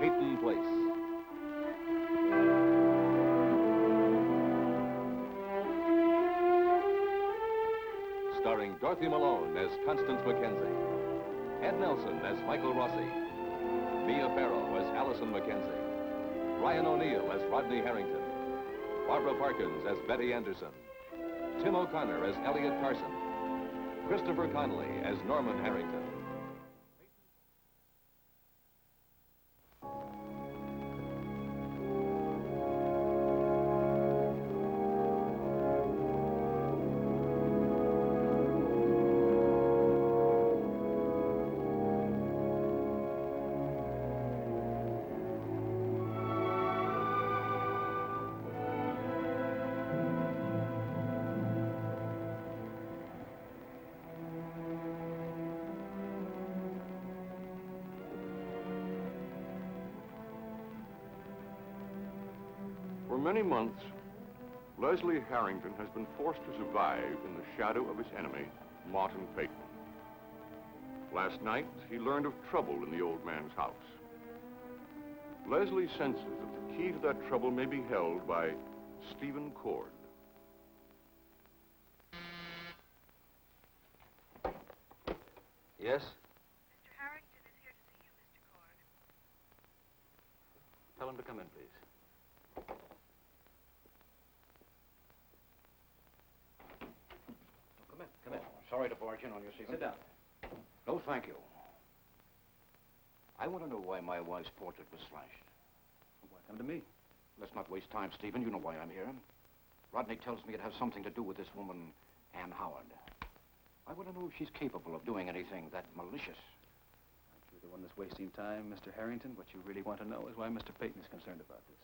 Peyton Place. Starring Dorothy Malone as Constance Mackenzie, Ed Nelson as Michael Rossi, Mia Farrow as Allison Mackenzie, Ryan O'Neill as Rodney Harrington, Barbara Parkins as Betty Anderson, Tim O'Connor as Elliot Carson, Christopher Connolly as Norman Harrington. For many months, Leslie Harrington has been forced to survive in the shadow of his enemy, Martin Peyton. Last night, he learned of trouble in the old man's house. Leslie senses that the key to that trouble may be held by Stephen Cord. Yes? Mr. Harrington is here to see you, Mr. Cord. Tell him to come in, please. Come in. Sorry to barge in on you, Stephen. Sit down. No, thank you. I want to know why my wife's portrait was slashed. Why come to me? Let's not waste time, Stephen. You know why I'm here. Rodney tells me it has something to do with this woman, Ann Howard. I want to know if she's capable of doing anything that malicious. Aren't you the one that's wasting time, Mr. Harrington? What you really want to know is why Mr. Peyton is concerned about this.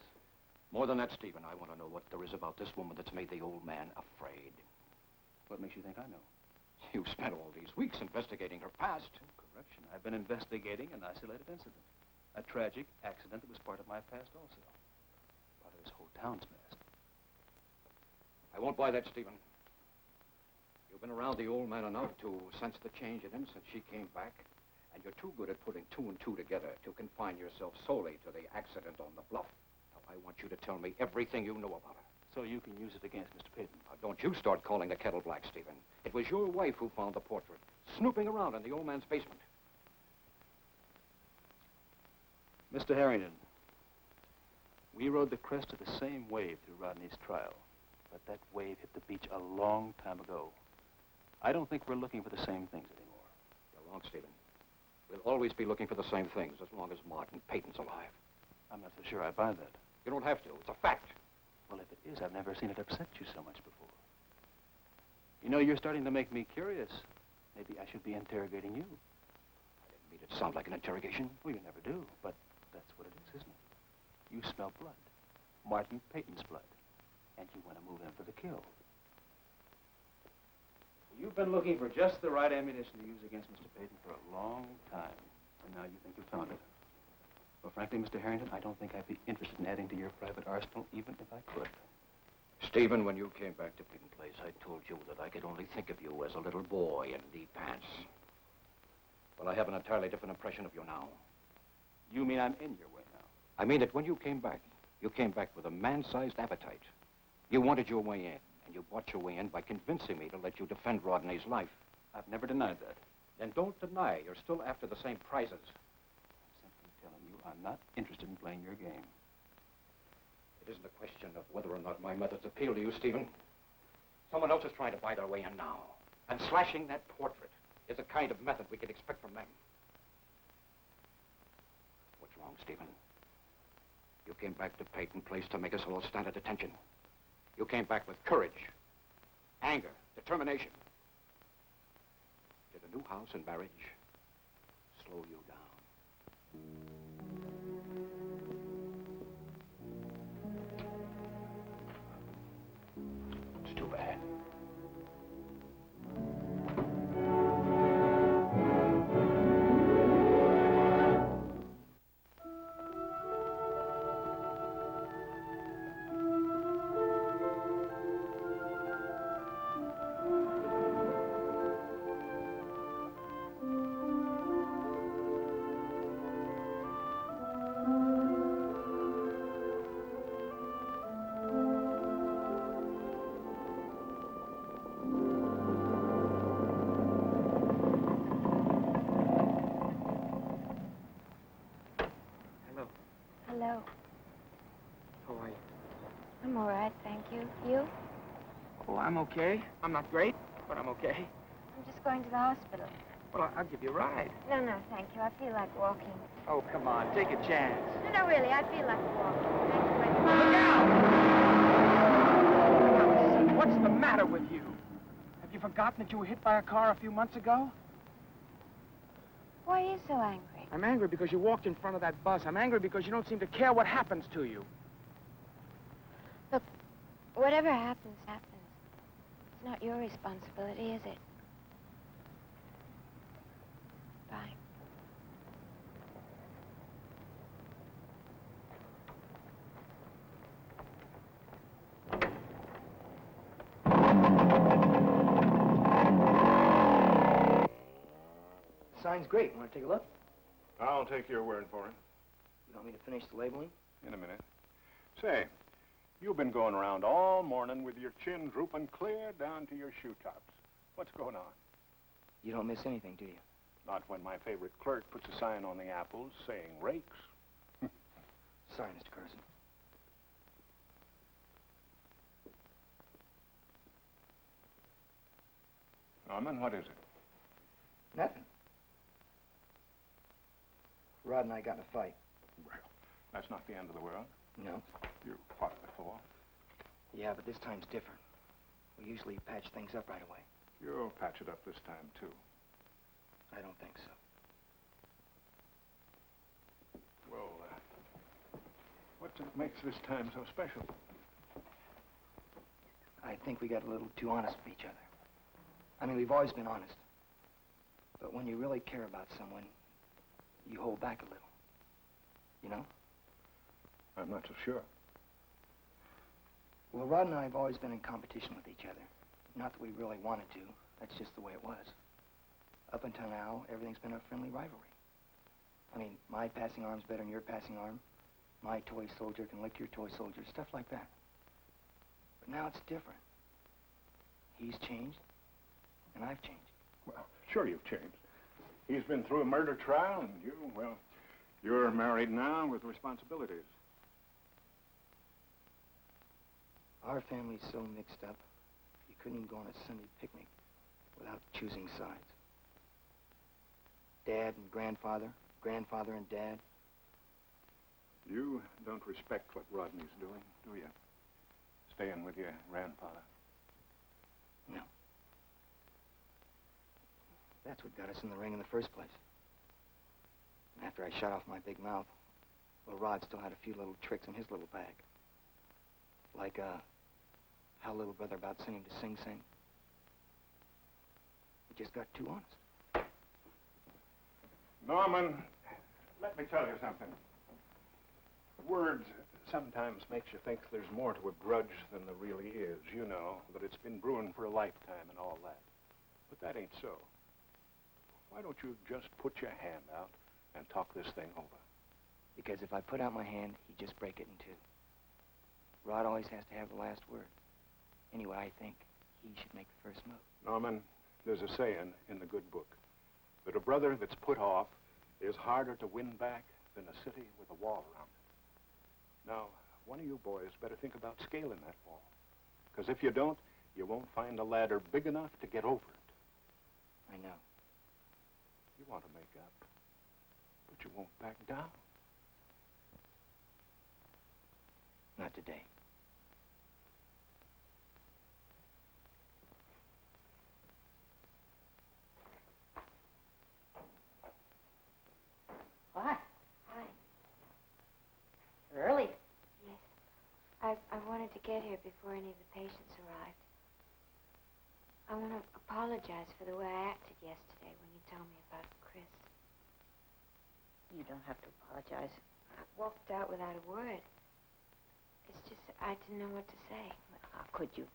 More than that, Stephen, I want to know what there is about this woman that's made the old man afraid. What makes you think I know? You've spent all these weeks investigating her past. Correction. I've been investigating an isolated incident. A tragic accident that was part of my past also. Part of this whole town's past. I won't buy that, Stephen. You've been around the old man enough to sense the change in him since she came back, and you're too good at putting two and two together to confine yourself solely to the accident on the bluff. Now, I want you to tell me everything you know about her. So you can use it against Mr. Peyton. Now, don't you start calling the kettle black, Stephen. It was your wife who found the portrait, snooping around in the old man's basement. Mr. Harrington, we rode the crest of the same wave through Rodney's trial, but that wave hit the beach a long time ago. I don't think we're looking for the same things anymore. You're wrong, Stephen. We'll always be looking for the same things as long as Martin Peyton's alive. I'm not so sure I buy that. You don't have to. It's a fact. Well, if it is, I've never seen it upset you so much before. You know, you're starting to make me curious. Maybe I should be interrogating you. I didn't mean it to sound like an interrogation. Well, you never do, but that's what it is, isn't it? You smell blood. Martin Peyton's blood. And you want to move in for the kill. You've been looking for just the right ammunition to use against Mr. Peyton for a long time. And now you think you've found it. Well, frankly, Mr. Harrington, I don't think I'd be interested in adding to your private arsenal, even if I could. Stephen, when you came back to Peyton Place, I told you that I could only think of you as a little boy in knee pants. Well, I have an entirely different impression of you now. You mean I'm in your way now? I mean that when you came back with a man-sized appetite. You wanted your way in, and you bought your way in by convincing me to let you defend Rodney's life. I've never denied that. Then don't deny you're still after the same prizes. I'm simply telling you I'm not interested in playing your game. It isn't a question of whether or not my methods appeal to you, Stephen. Someone else is trying to buy their way in now. And slashing that portrait is the kind of method we can expect from them. What's wrong, Stephen? You came back to Peyton Place to make us all stand at attention. You came back with courage, anger, determination. Did a new house and marriage slow you down? It's too bad. Hello. How are you? I'm all right, thank you. You? Oh, I'm okay. I'm not great, but I'm okay. I'm just going to the hospital. Well, I'll give you a ride. No, no, thank you. I feel like walking. Oh, come on. Take a chance. No, no, really, I feel like walking. Thanks, Look out! What's the matter with you? Have you forgotten that you were hit by a car a few months ago? Why are you so angry? I'm angry because you walked in front of that bus. I'm angry because you don't seem to care what happens to you. Look, whatever happens, happens. It's not your responsibility, is it? Bye. Sign's great. Want to take a look? I'll take your word for it. You want me to finish the labeling? In a minute. Say, you've been going around all morning with your chin drooping clear down to your shoe tops. What's going on? You don't miss anything, do you? Not when my favorite clerk puts a sign on the apples saying rakes. Sorry, Mr. Carson. Norman, what is it? Nothing. Rod and I got in a fight. Well, that's not the end of the world. No? You fought before. Yeah, but this time's different. We usually patch things up right away. You'll patch it up this time, too. I don't think so. Well, what makes this time so special? I think we got a little too honest with each other. I mean, we've always been honest. But when you really care about someone, you hold back a little. You know? I'm not so sure. Well, Rod and I have always been in competition with each other. Not that we really wanted to. That's just the way it was. Up until now, everything's been a friendly rivalry. I mean, my passing arm's better than your passing arm. My toy soldier can lick your toy soldier, stuff like that. But now it's different. He's changed, and I've changed. Well, sure you've changed. He's been through a murder trial, and you, well, you're married now with responsibilities. Our family's so mixed up, you couldn't even go on a Sunday picnic without choosing sides. Dad and grandfather, grandfather and dad. You don't respect what Rodney's doing, do you? Staying with your grandfather. No. That's what got us in the ring in the first place. And after I shot off my big mouth, well, Rod still had a few little tricks in his little bag. Like, how little brother about singing to Sing Sing. We just got too honest. Norman, let me tell you something. Words sometimes makes you think there's more to a grudge than there really is, you know, that it's been brewing for a lifetime and all that. But that ain't so. Why don't you just put your hand out and talk this thing over? Because if I put out my hand, he'd just break it in two. Rod always has to have the last word. Anyway, I think he should make the first move. Norman, there's a saying in the good book that a brother that's put off is harder to win back than a city with a wall around it. Now, one of you boys better think about scaling that wall. Because if you don't, you won't find a ladder big enough to get over it. I know. You want to make up, but you won't back down. Not today. Hi. Hi. Early. Yes. I wanted to get here before any of the patients arrived. I want to apologize for the way I acted yesterday when you told me about Chris. You don't have to apologize. I walked out without a word. It's just I didn't know what to say. Well, how could you?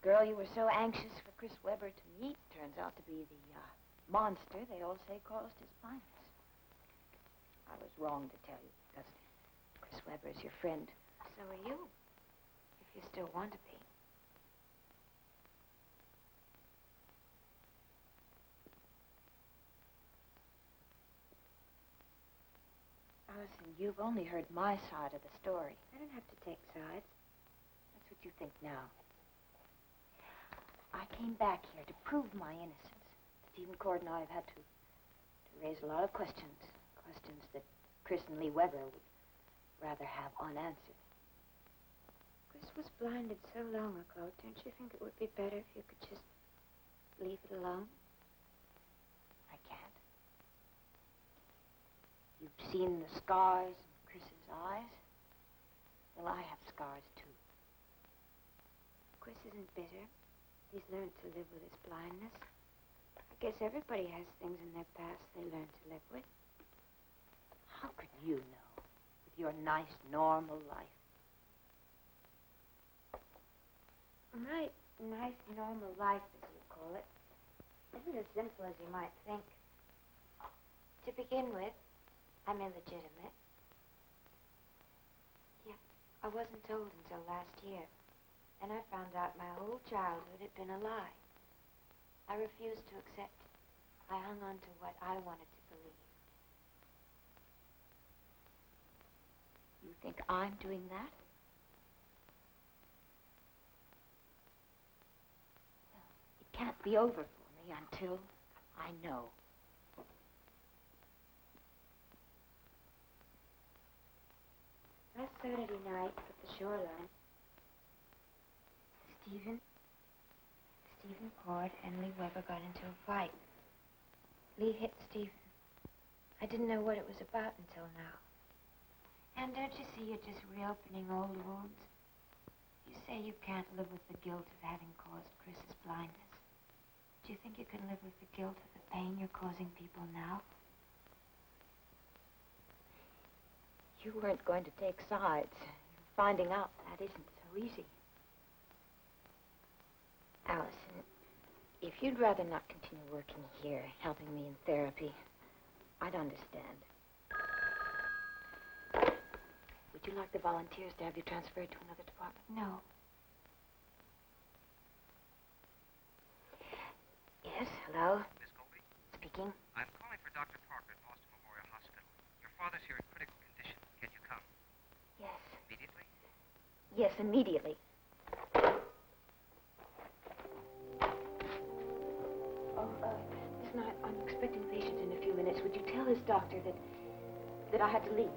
The girl you were so anxious for Chris Webber to meet turns out to be the monster they all say caused his blindness. I was wrong to tell you because Chris Webber is your friend. So are you, if you still want to be. Allison, you've only heard my side of the story. I don't have to take sides. That's what you think now. I came back here to prove my innocence. Stephen Cord and I have had to raise a lot of questions. Questions that Chris and Lee Weber would rather have unanswered. Chris was blinded so long ago. Don't you think it would be better if you could just leave it alone? I can't. You've seen the scars in Chris's eyes. Well, I have scars, too. Chris isn't bitter. He's learned to live with his blindness. I guess everybody has things in their past they learn to live with. How could you know? With your nice, normal life. My nice, normal life, as you call it, isn't as simple as you might think. To begin with, I'm illegitimate. Yeah, I wasn't told until last year. And I found out my whole childhood had been a lie. I refused to accept it. I hung on to what I wanted to believe. You think I'm doing that? Well, it can't be over for me until I know. Last Saturday night at the shoreline, Stephen Cord and Lee Weber got into a fight. Lee hit Stephen. I didn't know what it was about until now. And don't you see you're just reopening old wounds? You say you can't live with the guilt of having caused Chris's blindness. Do you think you can live with the guilt of the pain you're causing people now? You weren't going to take sides. Finding out that isn't so easy. Allison, if you'd rather not continue working here, helping me in therapy, I'd understand. Would you like the volunteers to have you transferred to another department? No. Yes, hello? Miss Colby? Speaking. I'm calling for Dr. Parker at Boston Memorial Hospital. Your father's here in critical condition. Can you come? Yes. Immediately? Yes, immediately. Listen, I'm expecting patients in a few minutes. Would you tell his doctor that I had to leave?